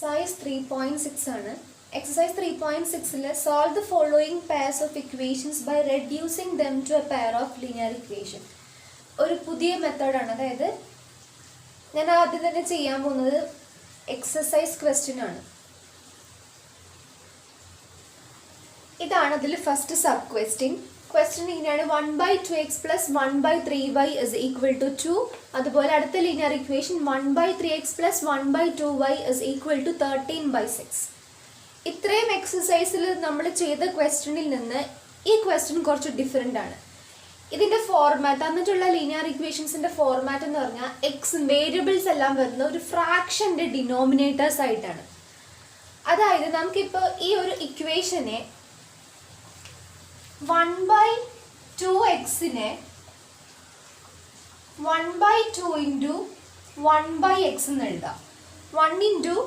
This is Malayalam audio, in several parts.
exercise 3.6 ആണ്. Exercise 3.6 solve the following pairs of equations by reducing them to a pair of linear equation. ഒരു പുതിയ മെത്തേഡാണ്. അതായത് ഞാൻ ആദ്യം തന്നെ ചെയ്യാൻ പോകുന്നത് എക്സസൈസ് ക്വസ്റ്റ്യൻ ആണ്. ഇതാണ് അതിൽ ഫസ്റ്റ് സബ് ക്വസ്റ്റ്യൻ. ക്വസ്റ്റ്യൻ ഇങ്ങനെയാണ്: 1/2x plus 1/3y is equal to 2. അതുപോലെ അടുത്ത linear equation 1/3x plus 1/2y is equal to 13/6. ഇത്രയും എക്സസൈസിൽ നമ്മൾ ചെയ്ത ക്വസ്റ്റ്യനിൽ നിന്ന് ഈ ക്വസ്റ്റ്യൻ കുറച്ച് ഡിഫറെൻ്റ് ആണ്. ഇതിൻ്റെ ഫോർമാറ്റ്, എന്നിട്ടുള്ള ലീനിയർ ഇക്വേഷൻസിൻ്റെ ഫോർമാറ്റ് എന്ന് പറഞ്ഞാൽ എക്സ് വേരിയബിൾസ് എല്ലാം വരുന്ന ഒരു ഫ്രാക്ഷൻ്റെ ഡിനോമിനേറ്റേഴ്സ് ആയിട്ടാണ്. അതായത് നമുക്കിപ്പോൾ ഈ ഒരു ഇക്വേഷനെ 1/2xനെ 1/2 ഇൻറ്റു 1/x എന്ന് എഴുതാം. 1 ഇൻറ്റു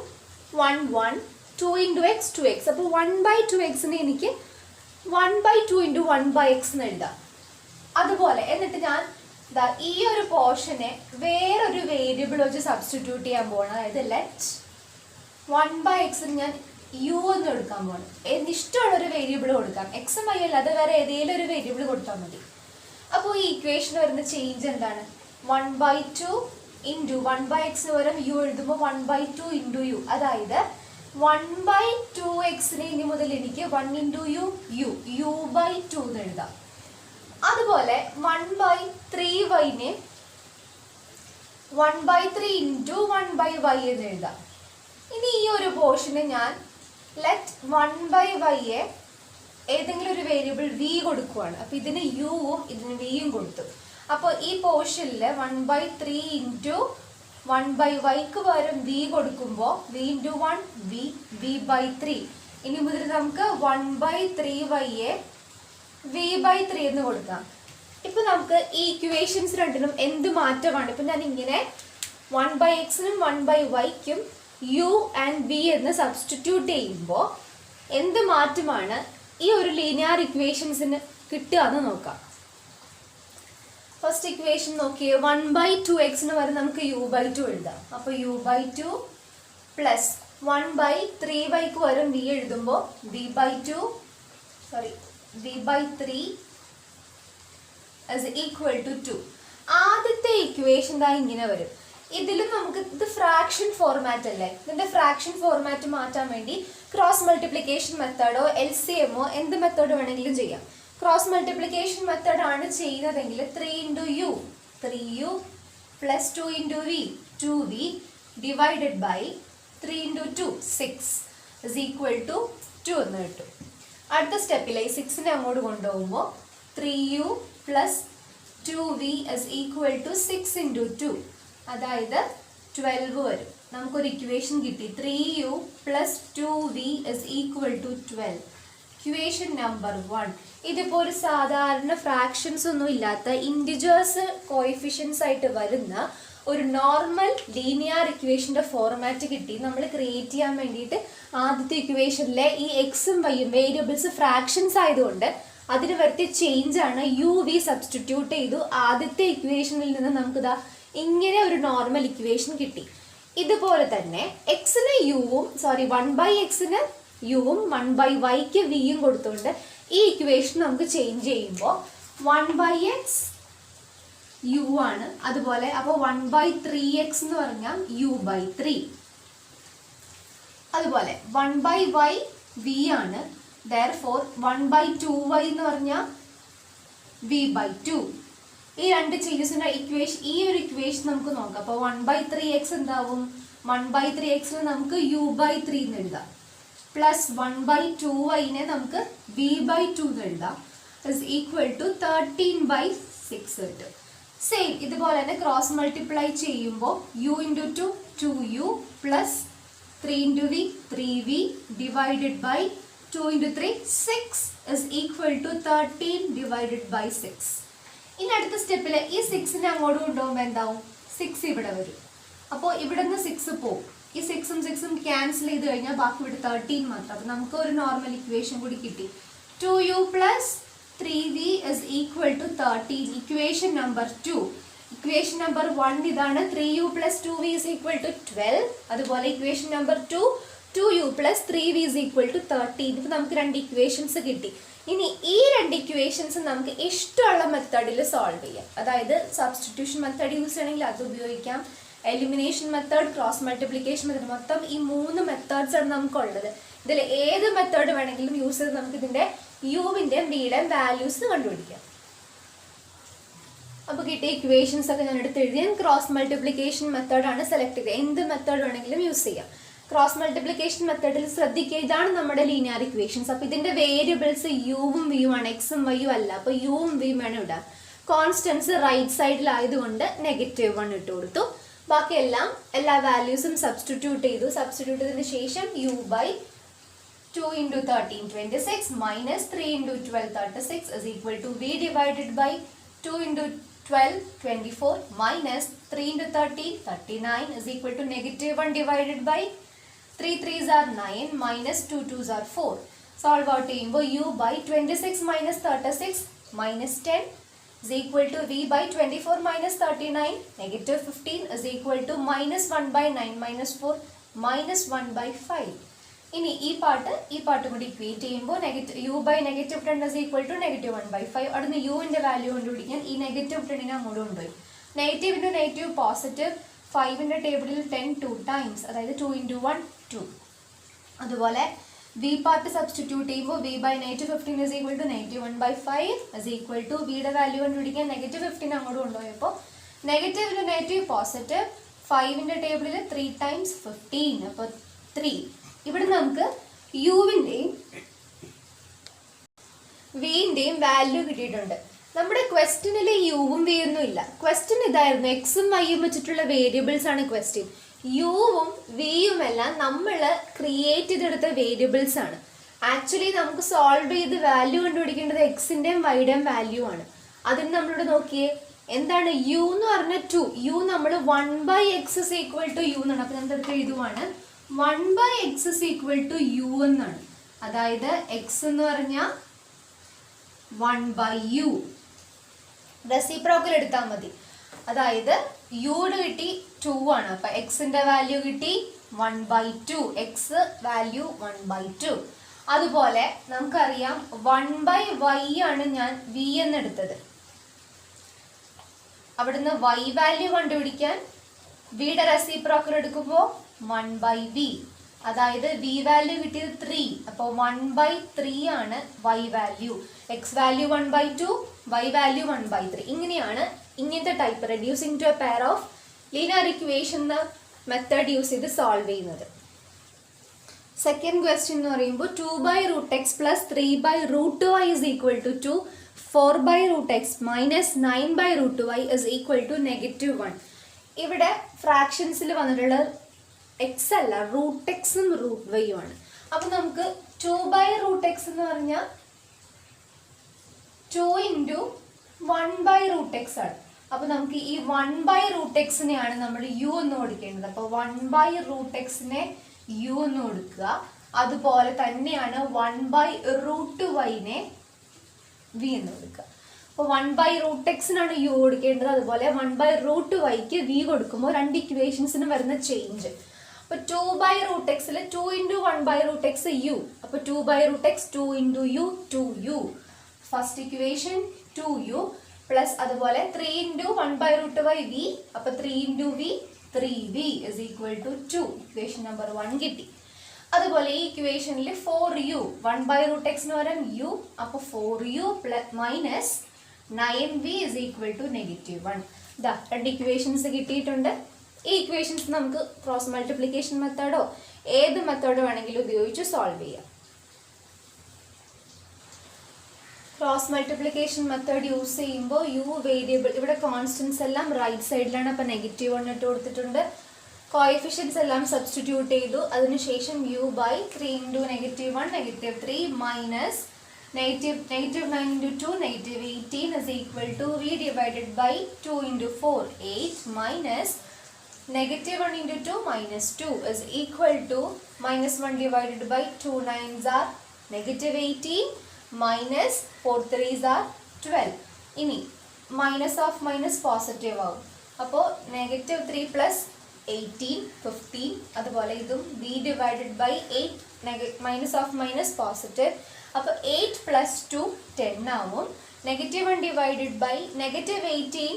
1 1, 2 ഇൻറ്റു എക്സ് 2x. അപ്പോൾ 1/2xനെ എനിക്ക് 1/2 ഇൻറ്റു 1/x എന്ന് എഴുതാം. അതുപോലെ എന്നിട്ട് ഞാൻ ഈ ഒരു പോർഷനെ വേറൊരു വേരിയബിൾ വെച്ച് സബ്സ്റ്റിറ്റ്യൂട്ട് ചെയ്യാൻ പോകണം. അതായത് ലെറ്റ് 1/x ഞാൻ യു എന്ന് എടുക്കാൻ പോകണം. ഇഷ്ടമുള്ളൊരു വേരിയബിൾ കൊടുക്കാം. എക്സും വൈ അല്ലാതെ വേറെ ഏതെങ്കിലും ഒരു വേരിയബിൾ കൊടുത്താൽ മതി. അപ്പോൾ ഈ ഇക്വേഷന് വരുന്ന ചേഞ്ച് എന്താണ്? 1/2 ഇൻറ്റു 1/xന് പകരം യു എഴുതുമ്പോൾ 1/2 ഇൻറ്റു യു. അതായത് 1/2xനെ ഇനി മുതൽ എനിക്ക് 1 ഇൻറ്റു u/2 എന്ന് എഴുതാം. അതുപോലെ 1/3yനെ 1/3 ഇൻറ്റു 1/y എന്ന് എഴുതാം. ഇനി ഈ ഒരു പോർഷന് ഞാൻ ലെറ്റ് 1/y ഏതെങ്കിലും ഒരു വേരിയബിൾ v കൊടുക്കുവാണ്. അപ്പോൾ ഇതിന് യുവും ഇതിന് വിയും കൊടുത്തു. അപ്പോൾ ഈ പോർഷനിൽ 1/3 ഇൻറ്റു 1/yക്ക് പകരം v കൊടുക്കുമ്പോൾ v ഇൻറ്റു 1 v/3. ഇനി മുതൽ നമുക്ക് 1/3yയെ v/3 എന്ന് കൊടുക്കാം. ഇപ്പം നമുക്ക് ഈ ഇക്വേഷൻസ് രണ്ടിനും എന്ത് മാറ്റമാണ്? ഇപ്പം ഞാൻ ഇങ്ങനെ 1/xനും 1/yക്കും u ആൻഡ് v എന്ന് സബ്സ്റ്റിറ്റ്യൂട്ട് ചെയ്യുമ്പോൾ എന്ത് മാറ്റമാണ് ഈ ഒരു ലീനിയർ ഇക്വേഷൻസിന് കിട്ടുക എന്ന് നോക്കാം. ഫസ്റ്റ് ഇക്വേഷൻ നോക്കിയേ. 1/2xന് വരെ നമുക്ക് u/2 എഴുതാം. അപ്പോൾ u/2 പ്ലസ് 1/3yക്ക് വരും v എഴുതുമ്പോൾ v/3 is equal to 2. ആദ്യത്തെ ഇക്വേഷൻ ദാ ഇങ്ങനെ വരും. ഇതിലും നമുക്ക് ഇത് ഫ്രാക്ഷൻ ഫോർമാറ്റ് അല്ലേ? ഇതിൻ്റെ ഫ്രാക്ഷൻ ഫോർമാറ്റ് മാറ്റാൻ വേണ്ടി ക്രോസ് മൾട്ടിപ്ലിക്കേഷൻ മെത്തേഡോ LCMോ എന്ത് മെത്തേഡ് വേണമെങ്കിലും ചെയ്യാം. ക്രോസ് മൾട്ടിപ്ലിക്കേഷൻ മെത്തേഡ് ആണ് ചെയ്യുന്നതെങ്കിൽ 3 into u 3u plus 2 into v 2v divided by 3 into 2 6 is equal to 2 എന്ന് കിട്ടും. അടുത്ത സ്റ്റെപ്പിലെ 6നെ അങ്ങോട്ട് കൊണ്ടുപോകുമ്പോൾ 3u plus 2v is equal to 6 into 2, അതായത് 12 വരും. നമുക്കൊരു ഇക്വേഷൻ കിട്ടി. 3u plus 2v is equal to 12. Equation number 1. ഇതിപ്പോൾ ഒരു സാധാരണ ഫ്രാക്ഷൻസ് ഒന്നും ഇല്ലാത്ത ഇൻറ്റിജേഴ്സ് കോഎഫിഷ്യൻസ് ആയിട്ട് വരുന്ന ഒരു നോർമൽ ലീനിയർ ഇക്വേഷൻ്റെ ഫോർമാറ്റ് കിട്ടി. നമ്മൾ ക്രിയേറ്റ് ചെയ്യാൻ വേണ്ടിയിട്ട് ആദ്യത്തെ ഇക്വേഷനിലെ ഈ എക്സും വൈയും വേരിയബിൾസ് ഫ്രാക്ഷൻസ് ആയതുകൊണ്ട് അതിന് വരുത്തിയ ചേഞ്ചാണ് u/v സബ്സ്റ്റിറ്റ്യൂട്ട് ചെയ്തു. ആദ്യത്തെ ഇക്വേഷനിൽ നിന്ന് നമുക്കിതാ ഇങ്ങനെ ഒരു നോർമൽ ഇക്വേഷൻ കിട്ടി. ഇതുപോലെ തന്നെ എക്സിന് യുവും 1/xന് യുവും 1/yക്ക് വിയും കൊടുത്തുകൊണ്ട് ഈ ഇക്വേഷൻ നമുക്ക് ചേഞ്ച് ചെയ്യുമ്പോൾ 1/x u ആണ്. അതുപോലെ അപ്പോൾ 1/3x എന്ന് പറഞ്ഞാൽ u/3. അതുപോലെ 1/y v ആണ്. therefore 1/2y എന്ന് പറഞ്ഞാൽ v/2. ഈ രണ്ട് ചേഞ്ചസിൻ്റെ ഈ ഒരു ഇക്വേഷൻ നമുക്ക് നോക്കാം. അപ്പോൾ 1/3x എന്താവും? 1/3xന് നമുക്ക് u/3 എന്ന് എഴുതാം. പ്ലസ് 1/2yനെ നമുക്ക് v/2 എന്ന് എഴുതാം. ഇസ് ഈക്വൽ ടു 13/6 കിട്ടും. സെയിം ഇതുപോലെ തന്നെ ക്രോസ് മൾട്ടിപ്ലൈ ചെയ്യുമ്പോൾ u into 2 2u plus 3 into v 3v divided by 2 into 3 6 is equal to 13 divided by 6. ഇനി അടുത്ത സ്റ്റെപ്പിൽ ഈ 6നെ അങ്ങോട്ട് കൊണ്ടുപോകുമ്പോൾ എന്താവും? 6 ഇവിടെ വരും. അപ്പോൾ ഇവിടെ നിന്ന് 6 പോകും. ഈ 6ഉം 6ഉം ക്യാൻസൽ ചെയ്ത് കഴിഞ്ഞാൽ ബാക്കി ഇവിടെ 13 മാത്രം. അപ്പോൾ നമുക്ക് ഒരു നോർമൽ ഇക്വേഷൻ കൂടി കിട്ടി. 2u plus 3v is equal to 13. Equation number 2. Equation number 1 ഇതാണ് 3u plus 2v is equal to 12. അതുപോലെ equation number 2 2u plus 3v is equal to 13. ഇപ്പം നമുക്ക് രണ്ട് ഇക്വേഷൻസ് കിട്ടി. ഇനി ഈ രണ്ട് ഇക്വേഷൻസ് നമുക്ക് ഇഷ്ടമുള്ള മെത്തേഡിൽ സോൾവ് ചെയ്യാം. അതായത് സബ്സ്റ്റിറ്റ്യൂഷൻ മെത്തേഡ് യൂസ് ചെയ്യണമെങ്കിൽ അത് ഉപയോഗിക്കാം, elimination method, cross multiplication method, മൊത്തം ഈ 3 മെത്തേഡ്സ് ആണ് നമുക്കുള്ളത്. ഇതിൽ ഏത് മെത്തേഡ് വേണമെങ്കിലും യൂസ് ചെയ്ത് നമുക്ക് ഇതിൻ്റെ യുവിൻ്റെയും വിയുടെയും വാല്യൂസ് കണ്ടുപിടിക്കാം. അപ്പോൾ കിട്ടിയ ഇക്വേഷൻസ് ഒക്കെ ഞാൻ എടുത്ത് എഴുതിയാൽ ക്രോസ് മൾട്ടിപ്ലിക്കേഷൻ മെത്തേഡാണ് സെലക്ട് ചെയ്തത്. എന്ത് മെത്തേഡ് വേണമെങ്കിലും യൂസ് ചെയ്യാം. ക്രോസ് മൾട്ടിപ്ലിക്കേഷൻ മെത്തേഡിൽ ശ്രദ്ധിക്കുക, ഇതാണ് നമ്മുടെ ലീനിയർ ഇക്വേഷൻസ്. അപ്പോൾ ഇതിൻ്റെ വേരിയബിൾസ് യുവും വിയും ആണ്, എക്സും വൈയും അല്ല. അപ്പോൾ യുവും വിയും വേണം ഇടാം. കോൺസ്റ്റൻസ് റൈറ്റ് സൈഡിലായതുകൊണ്ട് -1 ഇട്ട് കൊടുത്തു. ബാക്കി എല്ലാ വാല്യൂസും സബ്സ്റ്റിറ്റ്യൂട്ട് ചെയ്തു. സബ്സ്റ്റിറ്റ്യൂട്ട് ചെയ്തതിന് ശേഷം u by 2 into 13 26 minus 3 into 12 36 is equal to v divided by 2 into 12 24 minus 3 into 13 39 is equal to -1 divided by 3 3s are 9 minus 2 2s are 4. Solve out ചെയ്യുമ്പോൾ u by 26 minus 36 minus 10 is equal to v by 24 minus 39 -15 is equal to -1 by 9 minus 4 minus 1 by 5. ഇനി ഈ പാട്ട് കൂടി ഇക്വേറ്റ് ചെയ്യുമ്പോൾ u by -10 is equal to -1 by 5. അവിടുന്ന് യുവിൻ്റെ വാല്യൂ കണ്ടുപിടിക്കാൻ ഈ -10 അങ്ങോട്ട് കൊണ്ടുപോയി. Negative into negative positive. 5ൻ്റെ ടേബിളിൽ 10 2 ടൈംസ്, അതായത് 2 into 1 2. അതുപോലെ വി പാർട്ട് സബ്സ്റ്റിറ്റ്യൂട്ട് ചെയ്യുമ്പോൾ v by -15 is equal to -1 by 5 is equal to വിയുടെ വാല്യൂ കണ്ടുപിടിക്കാൻ -15 അങ്ങോട്ട് കൊണ്ടുപോയപ്പോൾ നെഗറ്റീവ് ഇൻറ്റു നെഗറ്റീവ് പോസിറ്റീവ്. 5ൻ്റെ ടേബിളിൽ 3 ടൈംസ് 15, അപ്പോൾ 3. ഇവിടെ നമുക്ക് യുവിൻ്റെയും വിൻ്റെയും വാല്യൂ കിട്ടിയിട്ടുണ്ട്. നമ്മുടെ ക്വസ്റ്റ്യനിൽ യുവും വിയൊന്നും ഇല്ല. ക്വസ്റ്റ്യൻ ഇതായിരുന്നു, എക്സും വൈയും വെച്ചിട്ടുള്ള വേരിയബിൾസ് ആണ് ക്വസ്റ്റ്യൻ. യുവും വിയും എല്ലാം നമ്മൾ ക്രിയേറ്റ് ചെയ്തെടുത്ത വേരിയബിൾസ് ആണ്. ആക്ച്വലി നമുക്ക് സോൾവ് ചെയ്ത് വാല്യൂ കണ്ടുപിടിക്കേണ്ടത് എക്സിൻ്റെയും വൈയുടെയും വാല്യൂ ആണ്. അതിന് നമ്മളിവിടെ നോക്കിയേ, എന്താണ് യു എന്ന് പറഞ്ഞാൽ 2. യു നമ്മൾ 1/x is equal to u എന്നാണ്. അപ്പോൾ നമ്മൾ എഴുതുവാണ് 1/x is equal to u എന്നാണ്. അതായത് എക്സ് എന്ന് പറഞ്ഞാൽ 1/u. റെസിപ്രോക്കൽ എടുത്താൽ മതി. അതായത് യുടെ കിട്ടി 2 ആണ്. അപ്പം എക്സിൻ്റെ വാല്യൂ കിട്ടി 1/2. X value 1/2. അതുപോലെ നമുക്കറിയാം 1/y ആണ് ഞാൻ v എന്നെടുത്തത്. അവിടുന്ന് y വാല്യൂ കണ്ടുപിടിക്കാൻ വിയുടെ റെസിപ്രോക്കൽ എടുക്കുമ്പോൾ 1/v. അതായത് v വാല്യൂ കിട്ടിയത് 3. അപ്പോൾ 1/3 ആണ് y value. x value 1/2, y value 1/3. ഇങ്ങനത്തെ type reducing to a pair of linear equation എന്ന മെത്തേഡ് യൂസ് ചെയ്ത് സോൾവ് ചെയ്യുന്നത്. സെക്കൻഡ് ക്വസ്റ്റ്യൻ എന്ന് പറയുമ്പോൾ 2/√x plus 3/√y is equal to 2. 4/√x minus 9/√y is equal to -1. ഇവിടെ ഫ്രാക്ഷൻസിൽ വന്നിട്ടുള്ള എക്സ് അല്ല, √x-ഉം √y-ഉം ആണ്. അപ്പം നമുക്ക് 2/√x എന്ന് പറഞ്ഞാൽ 2 into 1/√x ആണ്. അപ്പോൾ നമുക്ക് ഈ 1/√x-നെയാണ് നമ്മൾ u എന്ന് കൊടുക്കേണ്ടത്. അപ്പോൾ 1/√x-നെ u എന്ന് കൊടുക്കുക. അതുപോലെ തന്നെയാണ് 1/√y-നെ v എന്ന് കൊടുക്കുക. അപ്പോൾ 1/√x-നാണ് u കൊടുക്കേണ്ടത്. അതുപോലെ 1/√y-ക്ക് v കൊടുക്കുമ്പോൾ രണ്ട് ഇക്വേഷൻസിനും വരുന്ന ചേഞ്ച്. അപ്പോൾ 2/√x-ൽ 2 into 1/√x u. അപ്പോൾ 2/√x 2 into u 2u. First equation 2u plus അതുപോലെ 3 into 1/√y v. അപ്പോൾ 3 into v 3v is equal to 2. Equation number 1 കിട്ടി. അതുപോലെ ഈ ഇക്വേഷനിൽ 4u 1/√x എന്ന് പറയാൻ u. അപ്പോൾ 4u minus 9v is equal to -1. ഇതാ രണ്ട് ഇക്വേഷൻസ് കിട്ടിയിട്ടുണ്ട്. ഈ ഇക്വേഷൻസ് നമുക്ക് ക്രോസ് മൾട്ടിപ്ലിക്കേഷൻ മെത്തേഡോ ഏത് മെത്തേഡോ വേണമെങ്കിലും ഉപയോഗിച്ച് സോൾവ് ചെയ്യാം. ക്രോസ് മൾട്ടിപ്ലിക്കേഷൻ മെത്തേഡ് യൂസ് ചെയ്യുമ്പോൾ യു വേരിയബിൾ, ഇവിടെ കോൺസ്റ്റൻസ് എല്ലാം റൈറ്റ് സൈഡിലാണ്. അപ്പോൾ -1 ഇട്ട് കൊടുത്തിട്ടുണ്ട്. കോഎഫിഷ്യൻസ് എല്ലാം സബ്സ്റ്റിറ്റ്യൂട്ട് ചെയ്തു. അതിനുശേഷം u by 3 into -1 -3 minus -9 into 2 -18 is equal to v divided by 2 into 4 8 minus -1 into 2 -2 is equal to -1 divided by 2 9s are -18 minus 4 3s are 12. ഇനി മൈനസ് ഓഫ് മൈനസ് പോസിറ്റീവ് ആവും. അപ്പോൾ -3 പ്ലസ് 18 15. അതുപോലെ ഇതും b divided by 8 minus of minus positive. അപ്പോൾ 8 പ്ലസ് 2 10 ആവും. -1 ഡിവൈഡഡ് ബൈ -18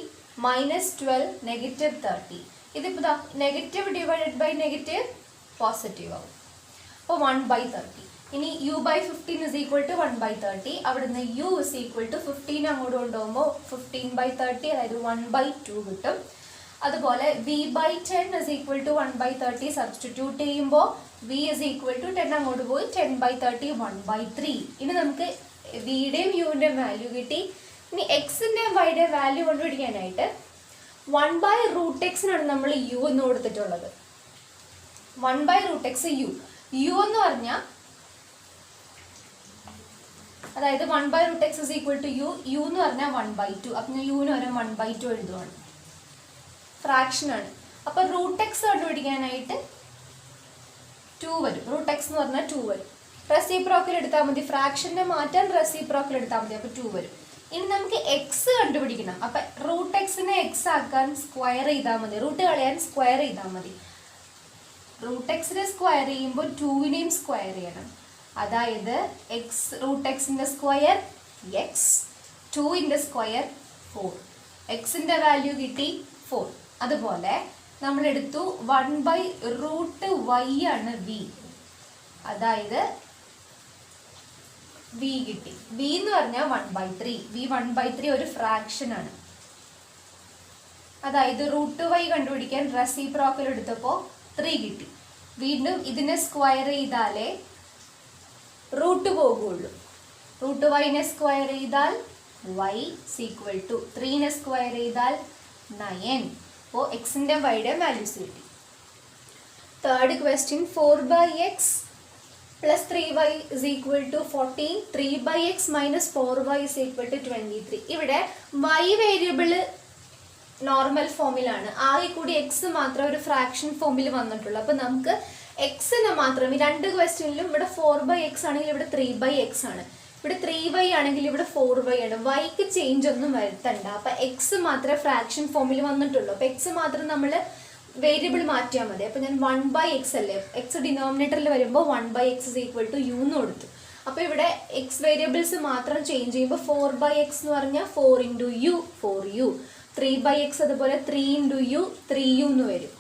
മൈനസ് 12 -30. ഇതിപ്പോൾ negative divided by negative positive ആവും. അപ്പോൾ 1/30. ഇനി u/15 is equal to 1/30. അവിടുന്ന് u is equal to 15 അങ്ങോട്ട് കൊണ്ടുപോകുമ്പോൾ 15/30 അതായത് 1/2 കിട്ടും. അതുപോലെ v/10 is equal to 1/30 substitute ചെയ്യുമ്പോൾ v is equal to 10 അങ്ങോട്ട് പോയി 10/30 1/3. ഇനി നമുക്ക് വിയുടെയും യുവിൻ്റെയും വാല്യൂ കിട്ടി. ഇനി എക്സിൻ്റെയും വൈയുടെയും വാല്യൂ കണ്ടുപിടിക്കാനായിട്ട് 1/√x നമ്മൾ u എന്ന് കൊടുത്തിട്ടുള്ളത്. 1/√x u എന്ന് പറഞ്ഞാൽ അതായത് 1/√x is equal to u എന്ന് പറഞ്ഞാൽ 1/2. അപ്പം ഞാൻ യുവിന് വരെ 1/2 എഴുതുവാണ്. ഫ്രാക്ഷൻ ആണ്. അപ്പോൾ √x കണ്ടുപിടിക്കാനായിട്ട് 2 വരും. √x എന്ന് പറഞ്ഞാൽ 2 വരും. റെസിപ്രോക്കൽ എടുത്താൽ മതി. ഫ്രാക്ഷൻ്റെ മാറ്റാൻ റെസിപ്രോക്കൽ എടുത്താൽ മതി. അപ്പോൾ 2 വരും. ഇനി നമുക്ക് എക്സ് കണ്ടുപിടിക്കണം. അപ്പം √x-നെ എക്സ് ആക്കാൻ സ്ക്വയർ ചെയ്താൽ മതി. റൂട്ട് കളയാൻ സ്ക്വയർ ചെയ്താൽ മതി. √x-നെ സ്ക്വയർ ചെയ്യുമ്പോൾ 2വിനെയും സ്ക്വയർ ചെയ്യണം. അതായത് √x-ന്റെ സ്ക്വയർ x, 2ന്റെ സ്ക്വയർ 4. എക്സിൻ്റെ വാല്യൂ കിട്ടി 4. അതുപോലെ നമ്മളെടുത്തു 1/√y ആണ് v. അതായത് v കിട്ടി. v എന്ന് പറഞ്ഞാൽ 1/3. v 1/3 ഒരു ഫ്രാക്ഷൻ ആണ്. അതായത് √y കണ്ടുപിടിക്കാൻ റെസിപ്രോക്കൽ എടുത്തപ്പോൾ 3 കിട്ടി. വീണ്ടും ഇതിനെ സ്ക്വയർ ചെയ്താലേ റൂട്ട് പോകുള്ളൂ. √y-നെ സ്ക്വയർ ചെയ്താൽ y ഈക്വൽ ടു 3നെ സ്ക്വയർ ചെയ്താൽ 9. അപ്പോൾ എക്സിൻ്റെ വൈയുടെ വാല്യൂസ് കിട്ടി. Third question 4/x plus 3y is equal to 14. 3/x minus 4y is equal to 23. ഇവിടെ y വേരിയബിൾ നോർമൽ ഫോമിലാണ്. ആകെ കൂടി എക്സ് മാത്രം ഒരു ഫ്രാക്ഷൻ ഫോമിൽ വന്നിട്ടുള്ളൂ. അപ്പോൾ നമുക്ക് എക്സിന് മാത്രം ഈ രണ്ട് ക്വസ്റ്റ്യനിലും ഇവിടെ 4/x ആണെങ്കിൽ ഇവിടെ 3/x ആണ്. ഇവിടെ 3y ആണെങ്കിൽ ഇവിടെ 4y ആണ്. വൈക്ക് ചേഞ്ച് ഒന്നും വരുത്തണ്ട. അപ്പം എക്സ് മാത്രമേ ഫ്രാക്ഷൻ ഫോമിൽ വന്നിട്ടുള്ളൂ. അപ്പം എക്സ് മാത്രം നമ്മൾ വേരിയബിൾ മാറ്റിയാൽ മതി. അപ്പം ഞാൻ 1/x അല്ലേ, എക്സ് ഡിനോമിനേറ്ററിൽ വരുമ്പോൾ 1/x is equal to u എന്ന് കൊടുത്തു. അപ്പോൾ ഇവിടെ എക്സ് വേരിയബിൾസ് മാത്രം ചേഞ്ച് ചെയ്യുമ്പോൾ 4/x എന്ന് പറഞ്ഞാൽ 4 × u 4u, 3/x അതുപോലെ 3 × u 3u എന്ന് വരും.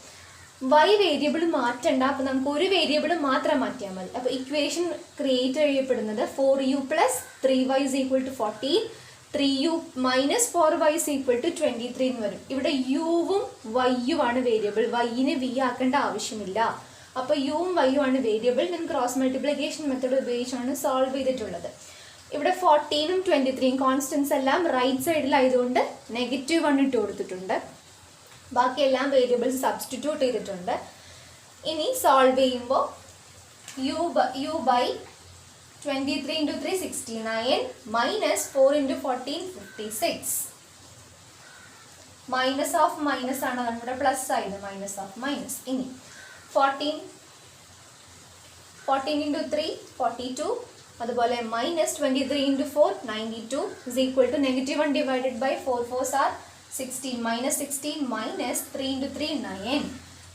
y വേരിയബിൾ മാറ്റണ്ട. അപ്പം നമുക്ക് ഒരു വേരിയബിൾ മാത്രം മാറ്റിയാൽ മതി. അപ്പോൾ ഇക്വേഷൻ ക്രിയേറ്റ് ചെയ്യപ്പെടുന്നത് 4u + 3y is equal to 14, 3u minus 4y is equal to 23 എന്ന് വരും. ഇവിടെ യുവും വൈയും ആണ് വേരിയബിൾ. വൈനെ വി ആക്കേണ്ട ആവശ്യമില്ല. അപ്പോൾ യുവും വൈയും ആണ് വേരിയബിൾ. ഞാൻ ക്രോസ് മൾട്ടിപ്ലിക്കേഷൻ മെത്തേഡ് ഉപയോഗിച്ചാണ് സോൾവ് ചെയ്തിട്ടുള്ളത്. ഇവിടെ 14ഉം 23ഉം കോൺസ്റ്റൻസ് എല്ലാം റൈറ്റ് സൈഡിലായതുകൊണ്ട് -1 ഇട്ട് കൊടുത്തിട്ടുണ്ട്. ബാക്കിയെല്ലാം വേരിയബിൾസ് സബ്സ്റ്റിറ്റ്യൂട്ട് ചെയ്തിട്ടുണ്ട്. ഇനി സോൾവ് ചെയ്യുമ്പോൾ u by 23 × 3 69 minus 4 × 14 56. Minus of minus ആണ് നമ്മുടെ പ്ലസ് ആയത്. Minus of minus. ഇനി 14 × 3 42. അതുപോലെ -23 × 4 92 is equal to -1 divided by 4 4s are 16. -16 minus 3 × 3 9.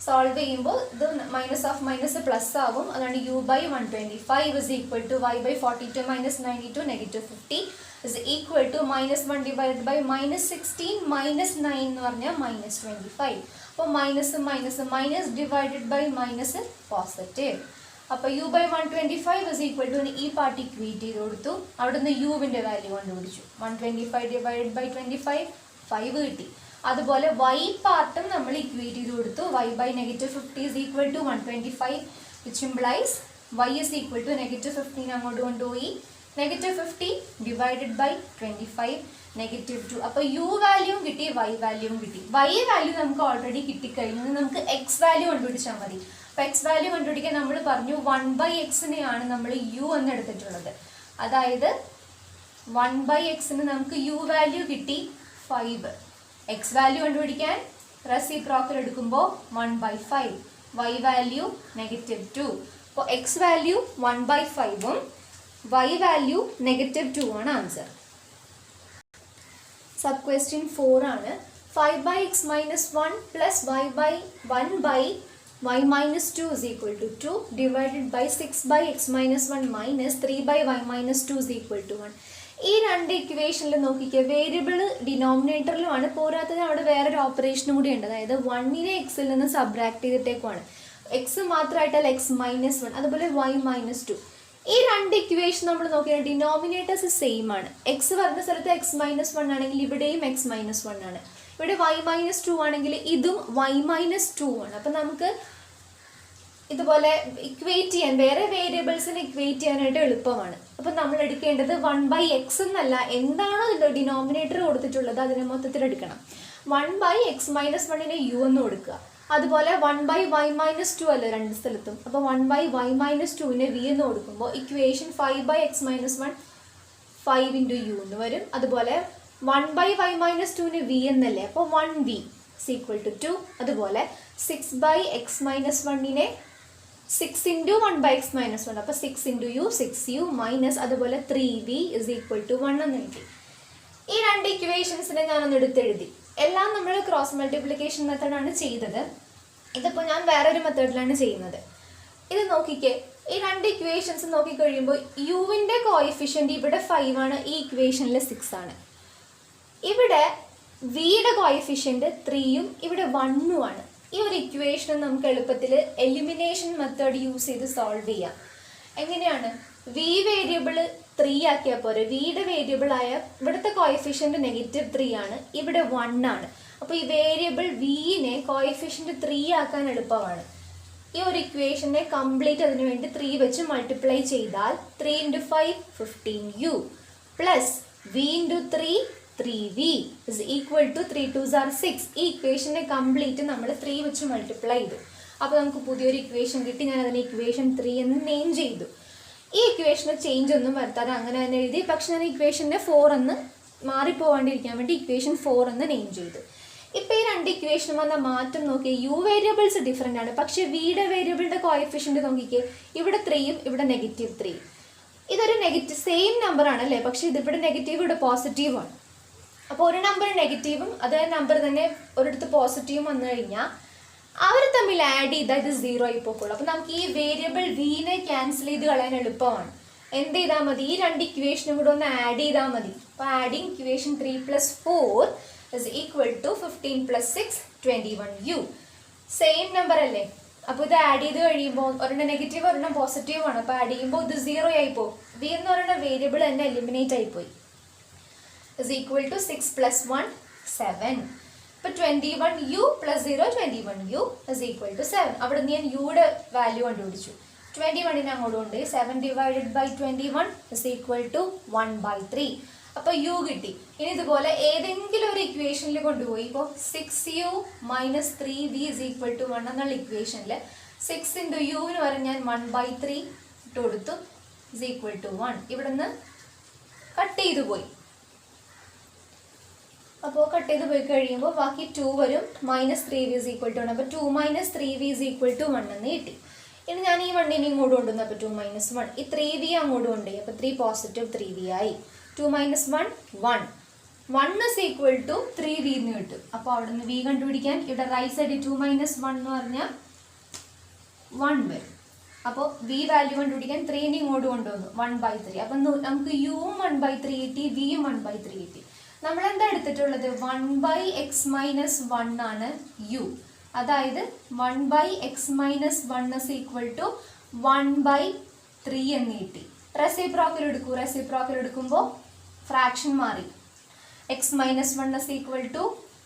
Solve ചെയ്യുമ്പോൾ ഇത് മൈനസ് ഓഫ് മൈനസ് പ്ലസ് ആകും. അതാണ് u/125 is equal to y/42 minus 92 -50 is equal to -1 divided by -16 minus 9 എന്ന് പറഞ്ഞാൽ -25. അപ്പോൾ minus divided by minus positive. അപ്പോൾ u/125 is equal to ഈ പാർട്ട് ഇക്വേറ്റ് ചെയ്ത് കൊടുത്തു. അവിടെ നിന്ന് യുവിൻ്റെ വാല്യൂ കണ്ടുപിടിച്ചു. 125 divided by 25 5 കിട്ടി. അതുപോലെ y പാർട്ടും നമ്മൾ ഇക്വേറ്റ് ചെയ്ത് കൊടുത്തു. y/-50 is equal to 125 which implies y is equal to -15 അങ്ങോട്ട് കൊണ്ടുപോയി. -50 divided by 25 -2. അപ്പോൾ u വാല്യൂവും കിട്ടി, y വാല്യൂവും കിട്ടി. y വാല്യൂ നമുക്ക് ഓൾറെഡി കിട്ടിക്കഴിഞ്ഞു. നമുക്ക് x വാല്യൂ കണ്ടുപിടിച്ചാൽ മതി. അപ്പോൾ x വാല്യൂ കണ്ടുപിടിക്കാൻ നമ്മൾ പറഞ്ഞു 1/x-നെയാണ് നമ്മൾ u എന്ന് എടുത്തിട്ടുള്ളത്. അതായത് 1/x-ന് നമുക്ക് u വാല്യൂ കിട്ടി 5. x വാല്യൂ കണ്ടുപിടിക്കാൻ റെസിപ്രോക്കൽ എടുക്കുമ്പോൾ 1/5, y വാല്യൂ -2. അപ്പോൾ x വാല്യൂ 1/5ഉം y വാല്യൂ -2 ആണ് ആൻസർ. സബ് ക്വസ്റ്റ്യൻ 4 ആണ്. 5/x minus 1 plus y by 1 by y minus 2 is equal to 2 divided by 6/x minus 1 minus 3 by y minus 2 is equal to 1. ഈ രണ്ട് ഇക്വേഷനിൽ നോക്കിക്കുക, വേരിയബിൾ ഡിനോമിനേറ്ററിലുമാണ്, പോരാത്തതിന് അവിടെ വേറൊരു ഓപ്പറേഷനും കൂടി ഉണ്ട്. അതായത് 1നെ എക്സിൽ നിന്ന് സബ്ട്രാക്ട് ചെയ്തിട്ടേക്കുവാണ്. എക്സ് മാത്രമായിട്ടല്ല, എക്സ് മൈനസ് 1 അതുപോലെ വൈ മൈനസ് 2. ഈ രണ്ട് ഇക്വേഷൻ നമ്മൾ നോക്കിയാൽ ഡിനോമിനേറ്റേഴ്സ് സെയിം ആണ്. എക്സ് പറഞ്ഞ സ്ഥലത്ത് എക്സ് മൈനസ് 1 ആണെങ്കിൽ ഇവിടെയും എക്സ് മൈനസ് 1 ആണ്. ഇവിടെ വൈ മൈനസ് 2 ആണെങ്കിൽ ഇതും വൈ മൈനസ് 2 ആണ്. അപ്പം നമുക്ക് ഇതുപോലെ ഇക്വേറ്റ് ചെയ്യാൻ, വേറെ വേരിയബിൾസിനെ ഇക്വേറ്റ് ചെയ്യാനായിട്ട് എളുപ്പമാണ്. അപ്പം നമ്മൾ എടുക്കേണ്ടത് 1/x എന്നല്ല, എന്താണോ ഡിനോമിനേറ്റർ കൊടുത്തിട്ടുള്ളത് അതിനെ മൊത്തത്തിൽ എടുക്കണം. 1/x മൈനസ് 1നെ യു എന്ന് കൊടുക്കുക. അതുപോലെ 1/y മൈനസ് 2 അല്ല രണ്ട് സ്ഥലത്തും. അപ്പോൾ 1/y മൈനസ് 2നെ വി എന്ന് കൊടുക്കുമ്പോൾ ഇക്വേഷൻ 5/x മൈനസ് 1 5 × u എന്ന് വരും. അതുപോലെ 1/y മൈനസ് 2ന് വി എന്നല്ലേ, അപ്പോൾ 1v = 2. അതുപോലെ 6/x മൈനസ് 1നെ 6 × 1/x മൈനസ് 1, അപ്പോൾ 6 × u 6u മൈനസ് അതുപോലെ 3v = 1 എന്ന് എഴുതി. ഈ രണ്ട് ഇക്വേഷൻസിനെ ഞാനൊന്ന് എടുത്തെഴുതി. എല്ലാം നമ്മൾ ക്രോസ് മൾട്ടിപ്ലിക്കേഷൻ മെത്തേഡാണ് ചെയ്തത്. ഇതിപ്പോൾ ഞാൻ വേറൊരു മെത്തേഡിലാണ് ചെയ്യുന്നത്. ഇത് നോക്കിക്കേ, ഈ രണ്ട് ഇക്വേഷൻസ് നോക്കിക്കഴിയുമ്പോൾ യുവിൻ്റെ കോഎഫിഷ്യൻ്റ് ഇവിടെ 5 ആണ്, ഈ ഇക്വേഷനിൽ 6 ആണ്. ഇവിടെ വിയുടെ കോഎഫിഷ്യൻ്റ് 3യും ഇവിടെ 1ഉം ആണ്. ഈ ഒരു ഇക്വേഷൻ നമുക്ക് എളുപ്പത്തിൽ എലിമിനേഷൻ മെത്തേഡ് യൂസ് ചെയ്ത് സോൾവ് ചെയ്യാം. എങ്ങനെയാണ്? വി വേരിയബിൾ 3 ആക്കിയാൽ പോരെ. വിയുടെ വേരിയബിളായ ഇവിടുത്തെ കോഎഫിഷ്യൻ്റ് -3 ആണ്, ഇവിടെ 1 ആണ്. അപ്പോൾ ഈ വേരിയബിൾ വിനെ കോഎഫിഷ്യൻ്റ് 3 ആക്കാൻ എളുപ്പമാണ്. ഈ ഒരു ഇക്വേഷനെ കംപ്ലീറ്റ് അതിന് വേണ്ടി 3 വെച്ച് മൾട്ടിപ്ലൈ ചെയ്താൽ 3 × 5 15u plus v × 3 3v is equal to 3 2s are 6. ഈ ഇക്വേഷനെ കംപ്ലീറ്റ് നമ്മൾ 3 വെച്ച് മൾട്ടിപ്ലൈ ചെയ്തു. അപ്പോൾ നമുക്ക് പുതിയൊരു ഇക്വേഷൻ കിട്ടി. ഞാൻ അതിനെ ഇക്വേഷൻ 3 എന്ന് നെയിം ചെയ്തു. ഈ ഇക്വേഷന് ചേഞ്ച് ഒന്നും വരുത്താതെ അങ്ങനെ തന്നെ എഴുതി. പക്ഷെ ഞാൻ ഇക്വേഷനെ 4 എന്ന് മാറിപ്പോവാണ്ടിരിക്കാൻ വേണ്ടി ഇക്വേഷൻ 4 എന്ന് നെയിം ചെയ്തു. ഇപ്പോൾ ഈ രണ്ട് ഇക്വേഷനും വന്ന മാറ്റം നോക്കിയേ, യു വേരിയബിൾസ് ഡിഫറെൻ്റ് ആണ്, പക്ഷേ വിയുടെ വേരിയബിളിൻ്റെ കോഎഫിഷ്യൻ്റ് നോക്കിക്കേ, ഇവിടെ 3യും ഇവിടെ -3. ഇതൊരു നെഗറ്റീവ് സെയിം നമ്പർ ആണ് അല്ലേ, പക്ഷേ ഇതിവിടെ നെഗറ്റീവ് ഇവിടെ പോസിറ്റീവാണ്. അപ്പോൾ ഒരു നമ്പർ നെഗറ്റീവും അതേ നമ്പർ തന്നെ ഒരിടത്ത് പോസിറ്റീവും വന്നു കഴിഞ്ഞാൽ അവർ തമ്മിൽ ആഡ് ചെയ്താൽ ഇത് 0 ആയി പോക്കുള്ളൂ. അപ്പോൾ നമുക്ക് ഈ വേരിയബിൾ വിനെ ക്യാൻസൽ ചെയ്ത് കളയാൻ എളുപ്പമാണ്. എന്ത് ചെയ്താൽ മതി? ഈ രണ്ട് ഇക്വേഷനും കൂടെ ഒന്ന് ആഡ് ചെയ്താൽ മതി. അപ്പോൾ adding equation 3 + 4 is equal to 15 + 6 21u. Same number അല്ലേ, അപ്പോൾ ഇത് ആഡ് ചെയ്ത് കഴിയുമ്പോൾ ഒരെണ്ണം നെഗറ്റീവ് ഒരെണ്ണം പോസിറ്റീവ് ആണ്. അപ്പോൾ ആഡ് ചെയ്യുമ്പോൾ ഇത് 0 ആയി പോകും. വി എന്ന് പറയുന്ന വേരിയബിൾ തന്നെ എലിമിനേറ്റ് ആയിപ്പോയി. is equal to 6 + 1 7. ഇപ്പോൾ 21u + 0 21u is equal to 7. അവിടെ നിന്ന് ഞാൻ യുടെ വാല്യൂ കണ്ടുപിടിച്ചു. 21നെ അങ്ങോട്ട് കൊണ്ട് 7 / 21 is equal to 1/3. അപ്പോൾ യു കിട്ടി. ഇനി ഇതുപോലെ ഏതെങ്കിലും ഒരു ഇക്വേഷനിൽ കൊണ്ടുപോയി, ഇപ്പോൾ 6u - 3v is equal to 1 എന്നുള്ള ഇക്വേഷനിൽ 6 × u എന്ന് പറഞ്ഞ് ഞാൻ 1/3 ഇട്ട് കൊടുത്തു is equal to 1. ഇവിടെ നിന്ന് കട്ട് ചെയ്തു പോയി. അപ്പോൾ കട്ട് ചെയ്ത് പോയി കഴിയുമ്പോൾ ബാക്കി 2 വരും, -3v is equal to 1. അപ്പോൾ 2 - 3v is equal to 1 എന്ന് കിട്ടി. ഇനി ഞാൻ ഈ 1നെ ഇങ്ങോട്ട് കൊണ്ടുവന്നു. അപ്പോൾ 2 - 1, ഈ 3v അങ്ങോട്ട് കൊണ്ടുപോയി. അപ്പോൾ 3 പോസിറ്റീവ് 3v ആയി. 2 - 1 1 1 is equal to 3v എന്ന് കിട്ടും. അപ്പോൾ അവിടെ നിന്ന് v കണ്ടുപിടിക്കാൻ ഇവിടെ റൈറ്റ് സൈഡിൽ 2 - 1 എന്ന് പറഞ്ഞാൽ 1 വരും. അപ്പോൾ v വാല്യൂ കണ്ടുപിടിക്കാൻ 3നെ ഇങ്ങോട്ട് കൊണ്ടുവന്നു 1/3. അപ്പം നമുക്ക് uവും 1/3 കിട്ടി, vയും 1/3 കിട്ടി. നമ്മൾ എന്താ എടുത്തിട്ടുള്ളത്? 1/x - 1 ആണ് u. അതായത് 1/x - 1 is equal to 1/3 എന്ന് കിട്ടി. റെസിപ്രോക്കൽ എടുക്കൂ. റെസിപ്രോക്കൽ എടുക്കുമ്പോൾ ഫ്രാക്ഷൻ മാറി. x - 1 is equal to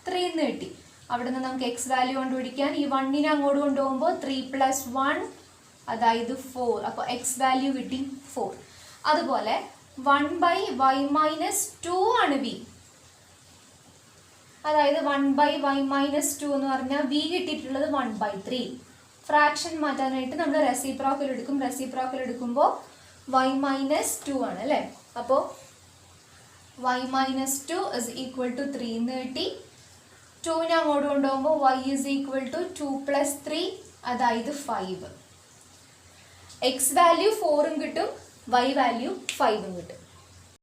3 എന്ന് കിട്ടി. അവിടെ നിന്ന് നമുക്ക് x വാല്യൂ കണ്ടുപിടിക്കാൻ ഈ 1നെ അങ്ങോട്ട് കൊണ്ടുപോകുമ്പോൾ 3 + 1 അതായത് 4. അപ്പോൾ x വാല്യൂ കിട്ടി 4. അതുപോലെ 1/y - 2 ആണ് v. അതായത് 1/y - 2 എന്ന് പറഞ്ഞാൽ v കിട്ടിയിട്ടുള്ളത് 1/3. ഫ്രാക്ഷൻ മാറ്റാനായിട്ട് നമ്മൾ റെസിപ്രോക്കൽ എടുക്കും. റെസിപ്രോക്കൽ എടുക്കുമ്പോൾ y - 2 ആണ് അല്ലേ. അപ്പോൾ y - 2 is equal to 3 എന്ന് കിട്ടി. 2നെ അങ്ങോട്ട് കൊണ്ടുപോകുമ്പോൾ y is equal to 2 + 3 അതായത് 5. x വാല്യൂ 4ഉം കിട്ടും, y വാല്യൂ 5ഉം കിട്ടും.